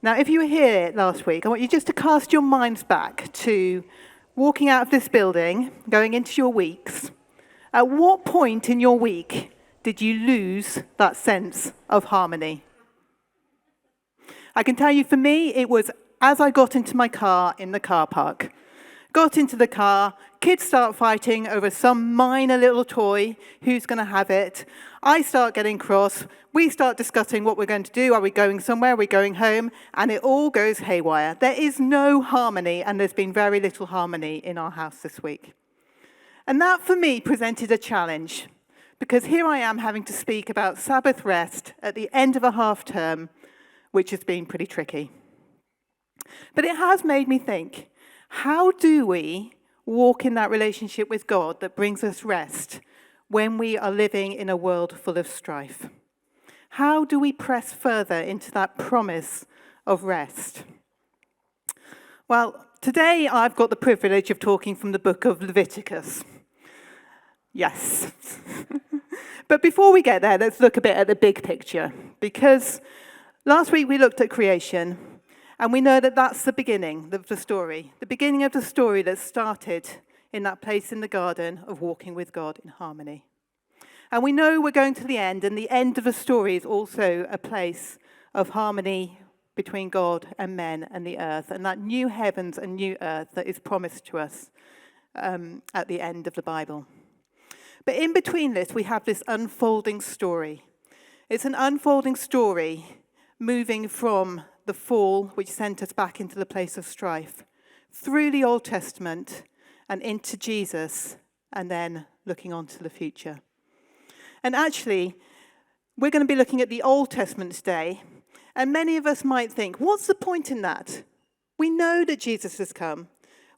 Now, if you were here last week, I want you just to cast your minds back to walking out of this building, going into your weeks. At what point in your week did you lose that sense of harmony? I can tell you, for me, it was as I got into my car in the car park. Got into the car, kids start fighting over some minor little toy, who's going to have it. I start getting cross, we start discussing what we're going to do, are we going somewhere, are we going home, and it all goes haywire. There is no harmony, and there's been very little harmony in our house this week. And that, for me, presented a challenge, because here I am having to speak about Sabbath rest at the end of a half term, which has been pretty tricky. But it has made me think, how do we walk in that relationship with God that brings us rest when we are living in a world full of strife? How do we press further into that promise of rest? Well, today I've got the privilege of talking from the book of Leviticus. Yes. But before we get there, let's look a bit at the big picture, because last week we looked at creation. And we know that that's the beginning of the story that started in that place in the garden of walking with God in harmony. And we know we're going to the end, and the end of the story is also a place of harmony between God and men and the earth, and that new heavens and new earth that is promised to us at the end of the Bible. But in between this, we have this unfolding story. It's an unfolding story moving from the fall, which sent us back into the place of strife, through the Old Testament and into Jesus, and then looking on to the future. And actually, we're going to be looking at the Old Testament today, and many of us might think, what's the point in that? We know that Jesus has come.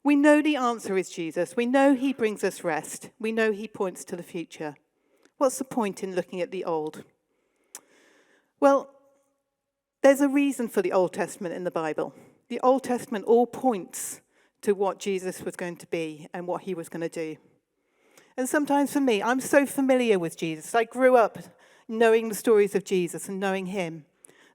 We know the answer is Jesus. We know he brings us rest. We know he points to the future. What's the point in looking at the Old? Well, there's a reason for the Old Testament in the Bible. The Old Testament all points to what Jesus was going to be and what he was going to do. And sometimes for me, I'm so familiar with Jesus. I grew up knowing the stories of Jesus and knowing him,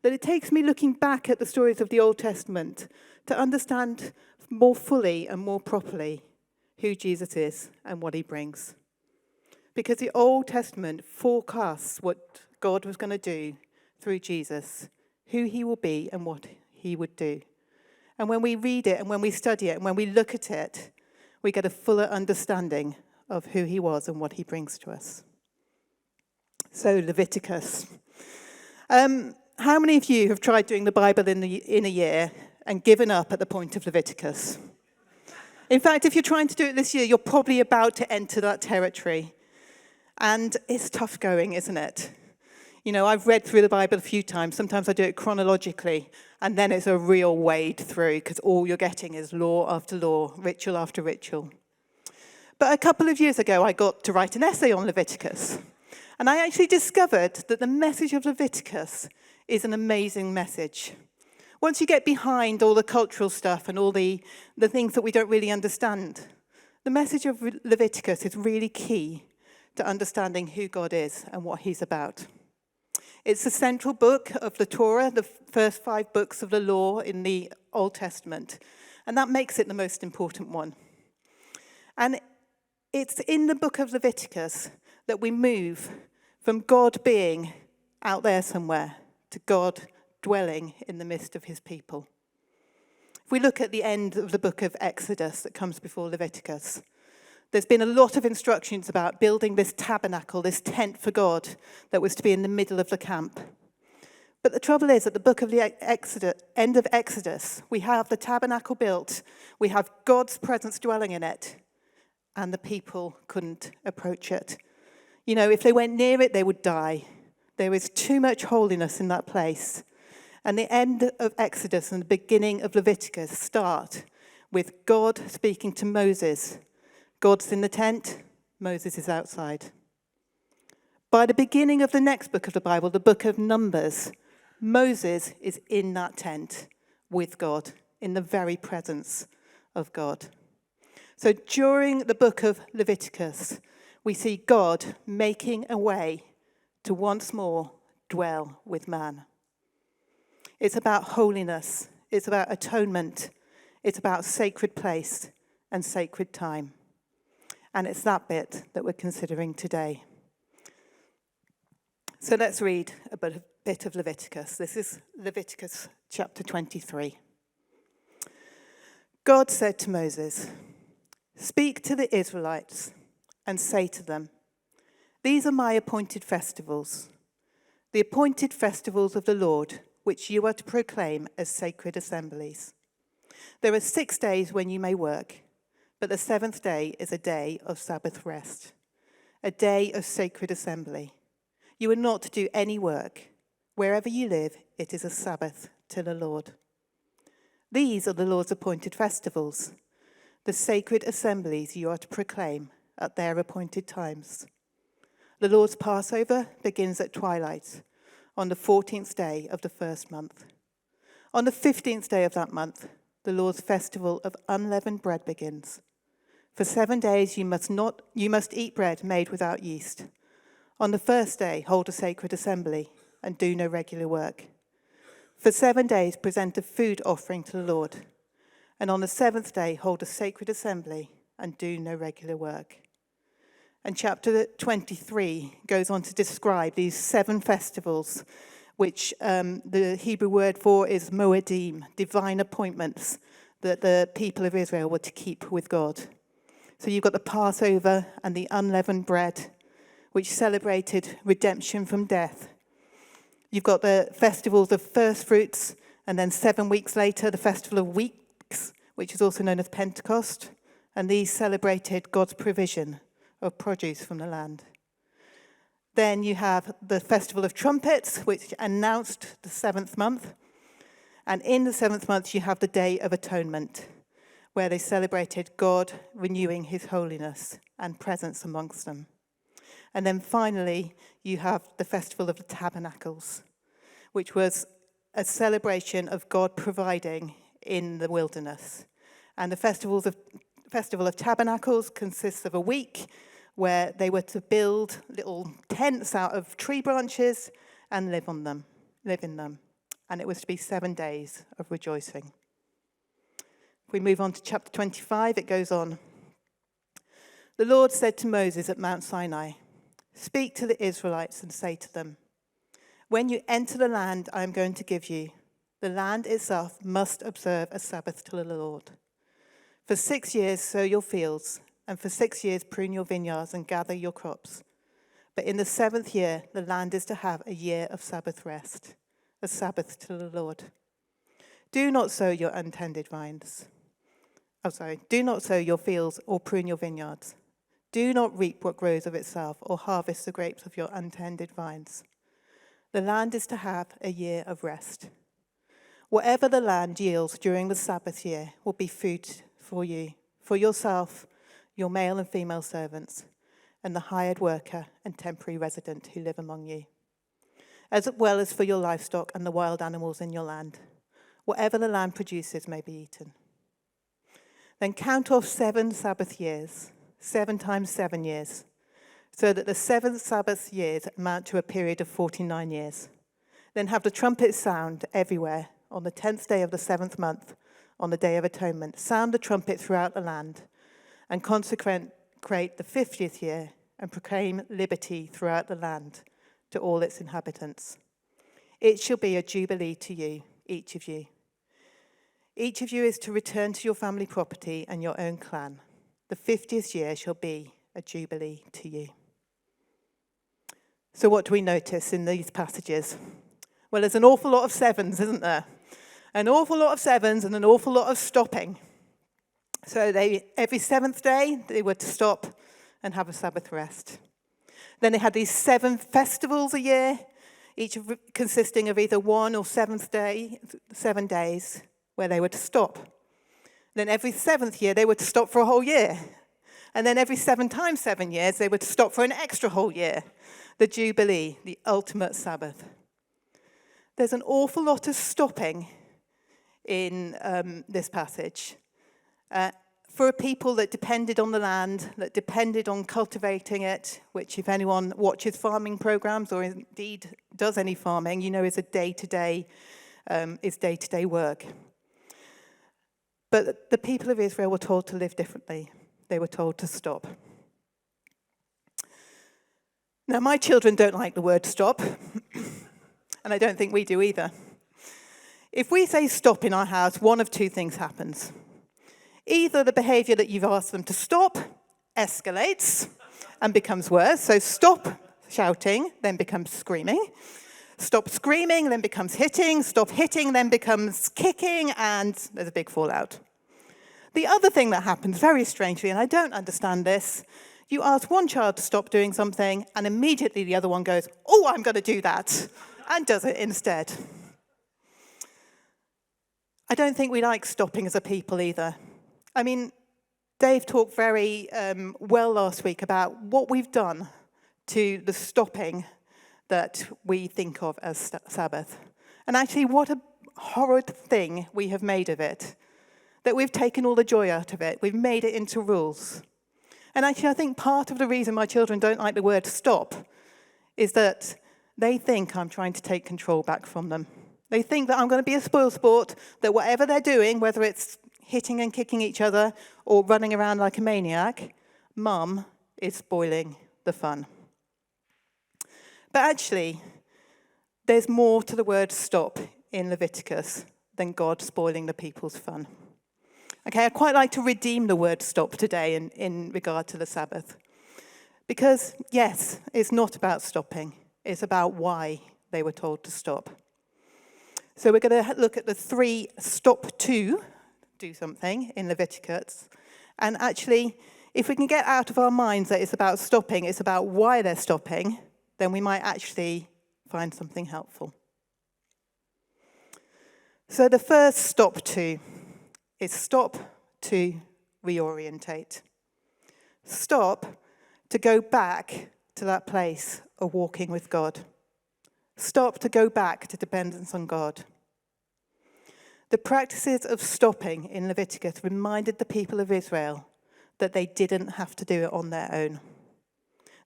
that it takes me looking back at the stories of the Old Testament to understand more fully and more properly who Jesus is and what he brings. Because the Old Testament forecasts what God was going to do through Jesus, who he will be and what he would do. And when we read it and when we study it and when we look at it, we get a fuller understanding of who he was and what he brings to us. So, Leviticus. How many of you have tried doing the Bible in a year and given up at the point of Leviticus? In fact, if you're trying to do it this year, you're probably about to enter that territory. And it's tough going, isn't it? You know, I've read through the Bible a few times. Sometimes I do it chronologically, and then it's a real wade through, because all you're getting is law after law, ritual after ritual. But a couple of years ago, I got to write an essay on Leviticus. And I actually discovered that the message of Leviticus is an amazing message. Once you get behind all the cultural stuff and all the things that we don't really understand, the message of Leviticus is really key to understanding who God is and what he's about. It's the central book of the Torah, the first 5 books of the law in the Old Testament. And that makes it the most important one. And it's in the book of Leviticus that we move from God being out there somewhere to God dwelling in the midst of his people. If we look at the end of the book of Exodus that comes before Leviticus, there's been a lot of instructions about building this tabernacle, this tent for God that was to be in the middle of the camp. But the trouble is, at the book of the end of Exodus, we have the tabernacle built, we have God's presence dwelling in it, and the people couldn't approach it. You know, if they went near it, they would die. There is too much holiness in that place. And the end of Exodus and the beginning of Leviticus start with God speaking to Moses. God's in the tent, Moses is outside. By the beginning of the next book of the Bible, the book of Numbers, Moses is in that tent with God, in the very presence of God. So during the book of Leviticus, we see God making a way to once more dwell with man. It's about holiness. It's about atonement. It's about sacred place and sacred time. And it's that bit that we're considering today. So let's read a bit of Leviticus. This is Leviticus chapter 23. God said to Moses, "Speak to the Israelites and say to them, 'These are my appointed festivals, the appointed festivals of the Lord, which you are to proclaim as sacred assemblies. There are 6 days when you may work, but the 7th day is a day of Sabbath rest, a day of sacred assembly. You are not to do any work. Wherever you live, it is a Sabbath to the Lord. These are the Lord's appointed festivals, the sacred assemblies you are to proclaim at their appointed times. The Lord's Passover begins at twilight on the 14th day of the first month. On the 15th day of that month, the Lord's festival of unleavened bread begins. For 7 days you must eat bread made without yeast. On the first day, hold a sacred assembly and do no regular work. For 7 days, present a food offering to the Lord. And on the 7th day, hold a sacred assembly and do no regular work." And chapter 23 goes on to describe these 7 festivals, which the Hebrew word for is moedim, divine appointments that the people of Israel were to keep with God. So you've got the Passover and the unleavened bread, which celebrated redemption from death. You've got the festivals of first fruits, and then 7 weeks later, the festival of weeks, which is also known as Pentecost, and these celebrated God's provision of produce from the land. Then you have the festival of trumpets, which announced the 7th month, and in the 7th month you have the Day of Atonement, where they celebrated God renewing his holiness and presence amongst them. And then finally, you have the Festival of the Tabernacles, which was a celebration of God providing in the wilderness. And the Festival of Tabernacles consists of a week where they were to build little tents out of tree branches and live in them. And it was to be 7 days of rejoicing. If we move on to chapter 25, it goes on. The Lord said to Moses at Mount Sinai, "Speak to the Israelites and say to them, 'When you enter the land I am going to give you, the land itself must observe a Sabbath to the Lord. For 6 years sow your fields, and for 6 years prune your vineyards and gather your crops. But in the 7th year the land is to have a year of Sabbath rest, a Sabbath to the Lord. Do not sow your untended vines. Do not sow your fields or prune your vineyards. Do not reap what grows of itself or harvest the grapes of your untended vines. The land is to have a year of rest. Whatever the land yields during the Sabbath year will be food for you, for yourself, your male and female servants, and the hired worker and temporary resident who live among you, as well as for your livestock and the wild animals in your land. Whatever the land produces may be eaten. Then count off 7 Sabbath years, 7 times 7 years, so that the 7th Sabbath years amount to a period of 49 years. Then have the trumpets sound everywhere on the 10th day of the 7th month, on the Day of Atonement. Sound the trumpet throughout the land and consecrate the 50th year and proclaim liberty throughout the land to all its inhabitants. It shall be a jubilee to you, each of you. Each of you is to return to your family property and your own clan. The 50th year shall be a jubilee to you." So what do we notice in these passages? Well, there's an awful lot of 7s, isn't there? An awful lot of 7s and an awful lot of stopping. So every 7th day, they were to stop and have a Sabbath rest. Then they had these 7 festivals a year, each consisting of either 1 or 7th day, 7 days, where they were to stop. Then every 7th year, they were to stop for a whole year. And then every 7 times 7 years, they were to stop for an extra whole year. The Jubilee, the ultimate Sabbath. There's an awful lot of stopping in this passage. For a people that depended on the land, that depended on cultivating it, which if anyone watches farming programs or indeed does any farming, you know is a day-to-day is day-to-day work. But the people of Israel were told to live differently. They were told to stop. Now, my children don't like the word stop, and I don't think we do either. If we say stop in our house, one of two things happens. Either the behaviour that you've asked them to stop escalates and becomes worse. So stop shouting, then becomes screaming. Stop screaming, then becomes hitting. Stop hitting, then becomes kicking, and there's a big fallout. The other thing that happens, very strangely, and I don't understand this, you ask one child to stop doing something, and immediately the other one goes, oh, I'm going to do that, and does it instead. I don't think we like stopping as a people either. I mean, Dave talked very well last week about what we've done to the stopping that we think of as Sabbath. And actually, what a horrid thing we have made of it, that we've taken all the joy out of it. We've made it into rules. And actually, I think part of the reason my children don't like the word stop is that they think I'm trying to take control back from them. They think that I'm going to be a spoilsport, that whatever they're doing, whether it's hitting and kicking each other or running around like a maniac, Mum is spoiling the fun. But actually, there's more to the word stop in Leviticus than God spoiling the people's fun. Okay, I'd quite like to redeem the word stop today in regard to the Sabbath. Because, yes, it's not about stopping. It's about why they were told to stop. So we're going to look at the 3 stop to do something in Leviticus. And actually, if we can get out of our minds that it's about stopping, it's about why they're stopping, then we might actually find something helpful. So the first stop to is stop to reorientate. Stop to go back to that place of walking with God. Stop to go back to dependence on God. The practices of stopping in Leviticus reminded the people of Israel that they didn't have to do it on their own.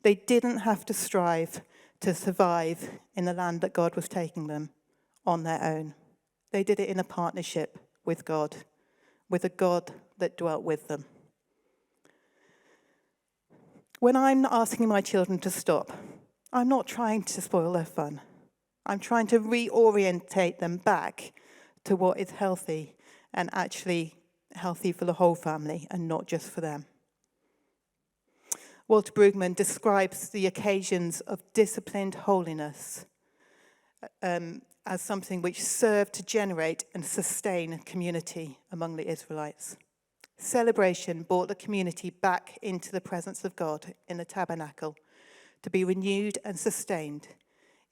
They didn't have to strive to survive in the land that God was taking them on their own. They did it in a partnership with God, with a God that dwelt with them. When I'm asking my children to stop, I'm not trying to spoil their fun. I'm trying to reorientate them back to what is healthy and actually healthy for the whole family and not just for them. Walter Brueggemann describes the occasions of disciplined holiness as something which served to generate and sustain community among the Israelites. Celebration brought the community back into the presence of God in the tabernacle to be renewed and sustained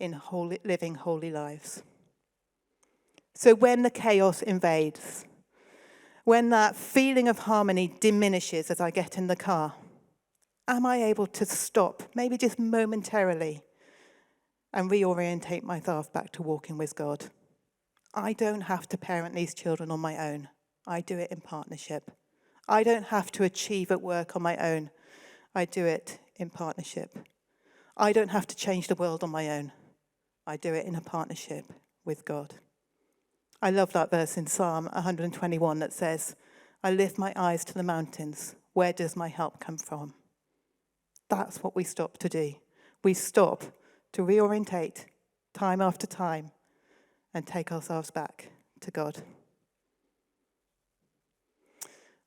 in living holy lives. So when the chaos invades, when that feeling of harmony diminishes as I get in the car, am I able to stop, maybe just momentarily, and reorientate myself back to walking with God? I don't have to parent these children on my own. I do it in partnership. I don't have to achieve at work on my own. I do it in partnership. I don't have to change the world on my own. I do it in a partnership with God. I love that verse in Psalm 121 that says, I lift my eyes to the mountains. Where does my help come from? That's what we stop to do. We stop to reorientate time after time and take ourselves back to God.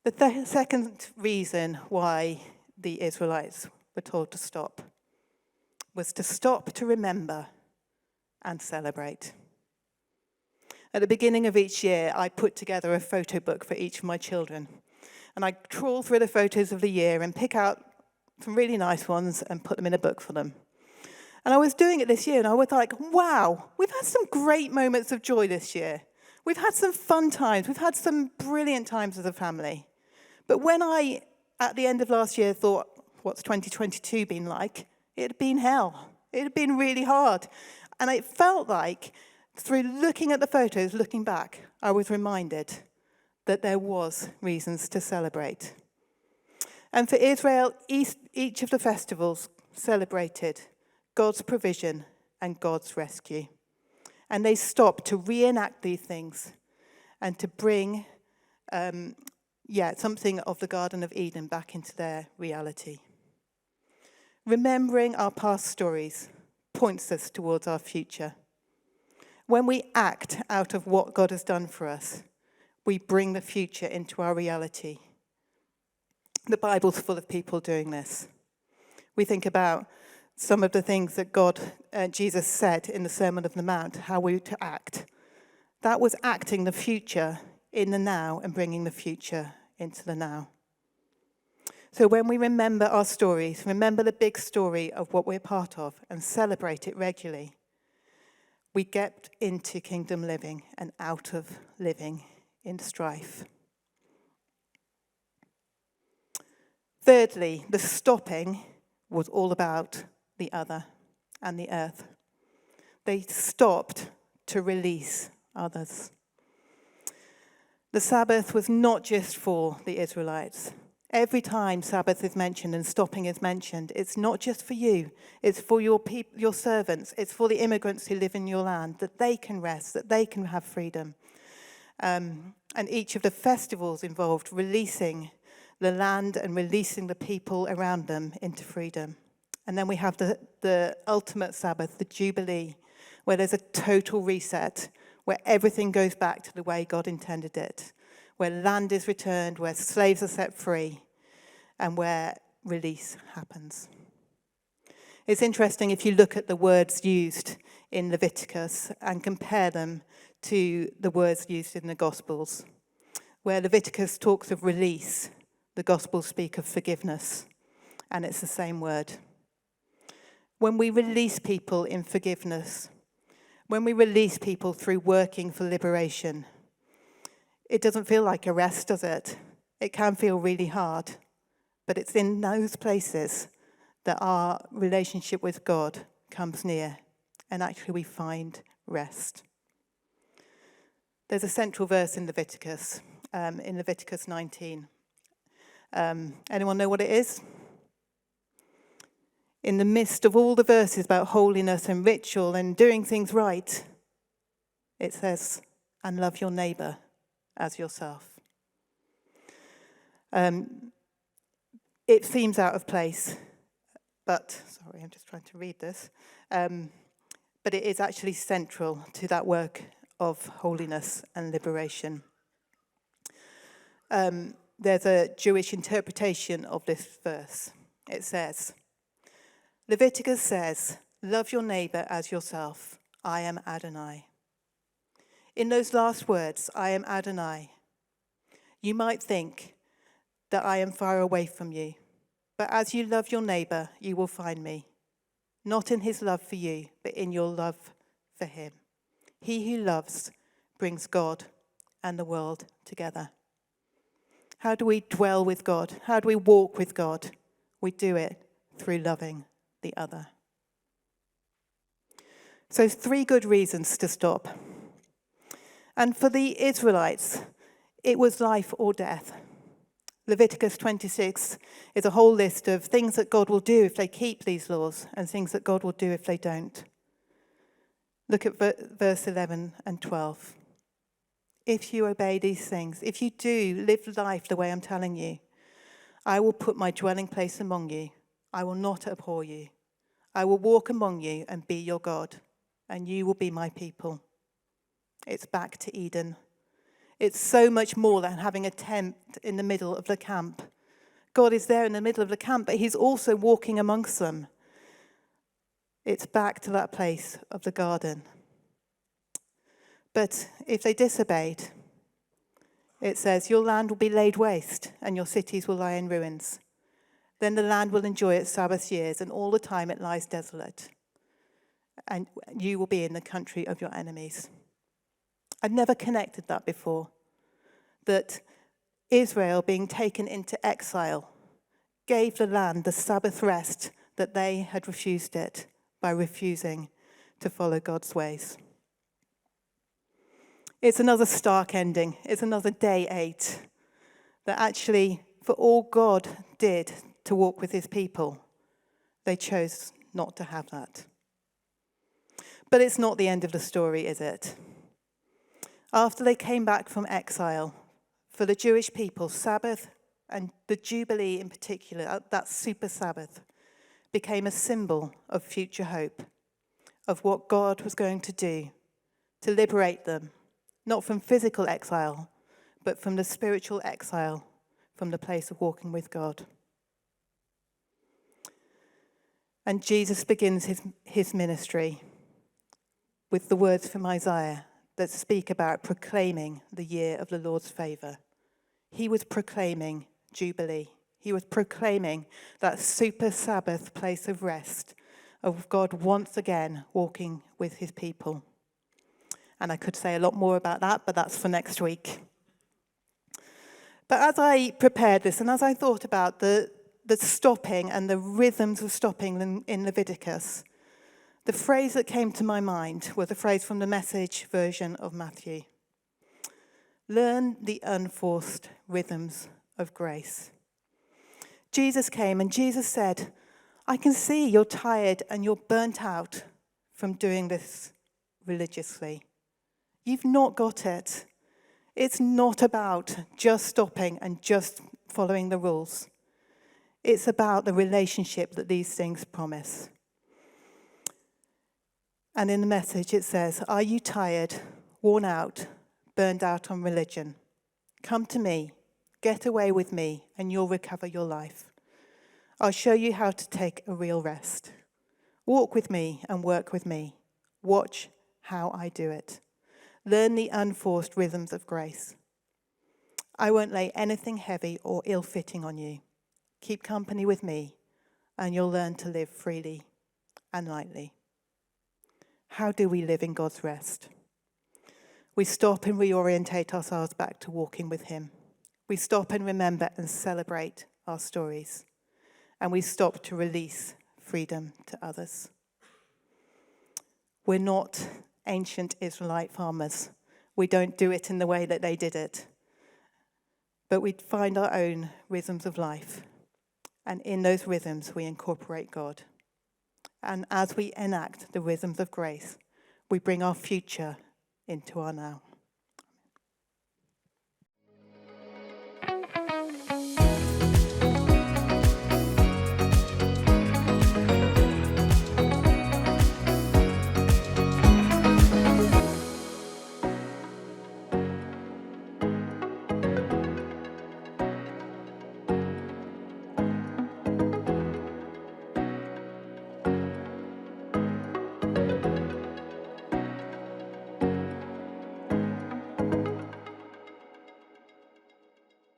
The second reason why the Israelites were told to stop was to stop to remember and celebrate. At the beginning of each year, I put together a photo book for each of my children. And I trawl through the photos of the year and pick out some really nice ones and put them in a book for them. And I was doing it this year, and I was like, wow, we've had some great moments of joy this year. We've had some fun times. We've had some brilliant times as a family. But when I, at the end of last year, thought, what's 2022 been like? It had been hell. It had been really hard. And it felt like, through looking at the photos, looking back, I was reminded that there was reasons to celebrate. And for Israel, each of the festivals celebrated God's provision and God's rescue. And they stopped to reenact these things and to bring, something of the Garden of Eden back into their reality. Remembering our past stories points us towards our future. When we act out of what God has done for us, we bring the future into our reality. The Bible's full of people doing this. We think about some of the things that Jesus said in the Sermon on the Mount, how we were to act. That was acting the future in the now and bringing the future into the now. So when we remember our stories, remember the big story of what we're part of and celebrate it regularly, we get into kingdom living and out of living in strife. Thirdly, the stopping was all about the other and the earth. They stopped to release others. The Sabbath was not just for the Israelites. Every time Sabbath is mentioned and stopping is mentioned, it's not just for you. It's for your servants. It's for the immigrants who live in your land, that they can rest, that they can have freedom. And each of the festivals involved releasing the land and releasing the people around them into freedom. And then we have the ultimate Sabbath, the Jubilee, where there's a total reset, where everything goes back to the way God intended it, where land is returned, where slaves are set free, and where release happens. It's interesting if you look at the words used in Leviticus and compare them to the words used in the Gospels. Where Leviticus talks of release, the Gospels speak of forgiveness, and it's the same word. When we release people in forgiveness, when we release people through working for liberation, it doesn't feel like a rest, does it? It can feel really hard, but it's in those places that our relationship with God comes near, and actually we find rest. There's a central verse in Leviticus 19. Anyone know what it is? In the midst of all the verses about holiness and ritual and doing things right, it says, and love your neighbour as yourself. It seems out of place, but, sorry, I'm just trying to read this, but it is actually central to that work of holiness and liberation. There's a Jewish interpretation of this verse. It says, Leviticus says, love your neighbour as yourself. I am Adonai. In those last words, I am Adonai, you might think that I am far away from you. But as you love your neighbour, you will find me. Not in his love for you, but in your love for him. He who loves brings God and the world together. How do we dwell with God? How do we walk with God? We do it through loving the other. So 3 good reasons to stop. And for the Israelites, it was life or death. Leviticus 26 is a whole list of things that God will do if they keep these laws and things that God will do if they don't. Look at verse 11 and 12. If you obey these things, if you do live life the way I'm telling you, I will put my dwelling place among you. I will not abhor you. I will walk among you and be your God, and you will be my people. It's back to Eden. It's so much more than having a tent in the middle of the camp. God is there in the middle of the camp, but he's also walking amongst them. It's back to that place of the garden. But if they disobeyed, it says, your land will be laid waste and your cities will lie in ruins. Then the land will enjoy its Sabbath years, and all the time it lies desolate. And you will be in the country of your enemies. I'd never connected that before. That Israel being taken into exile gave the land the Sabbath rest that they had refused it by refusing to follow God's ways. It's another stark ending. It's another day 8. That actually, for all God did to walk with his people, they chose not to have that. But it's not the end of the story, is it? After they came back from exile, for the Jewish people, Sabbath and the Jubilee in particular, that super Sabbath, became a symbol of future hope, of what God was going to do to liberate them, not from physical exile, but from the spiritual exile, from the place of walking with God. And Jesus begins his ministry with the words from Isaiah that speak about proclaiming the year of the Lord's favour. He was proclaiming Jubilee. He was proclaiming that super Sabbath place of rest, of God once again walking with his people. And I could say a lot more about that, but that's for next week. But as I prepared this and as I thought about the stopping and the rhythms of stopping in Leviticus, the phrase that came to my mind was a phrase from the Message version of Matthew. Learn the unforced rhythms of grace. Jesus came and Jesus said, I can see you're tired and you're burnt out from doing this religiously. You've not got it. It's not about just stopping and just following the rules. It's about the relationship that these things promise. And in the Message it says, are you tired, worn out, burned out on religion? Come to me, get away with me, and you'll recover your life. I'll show you how to take a real rest. Walk with me and work with me. Watch how I do it. Learn the unforced rhythms of grace. I won't lay anything heavy or ill-fitting on you. Keep company with me, and you'll learn to live freely and lightly. How do we live in God's rest? We stop and reorientate ourselves back to walking with him. We stop and remember and celebrate our stories. And we stop to release freedom to others. We're not ancient Israelite farmers. We don't do it in the way that they did it. But we find our own rhythms of life. And in those rhythms, we incorporate God. And as we enact the rhythms of grace, we bring our future into our now.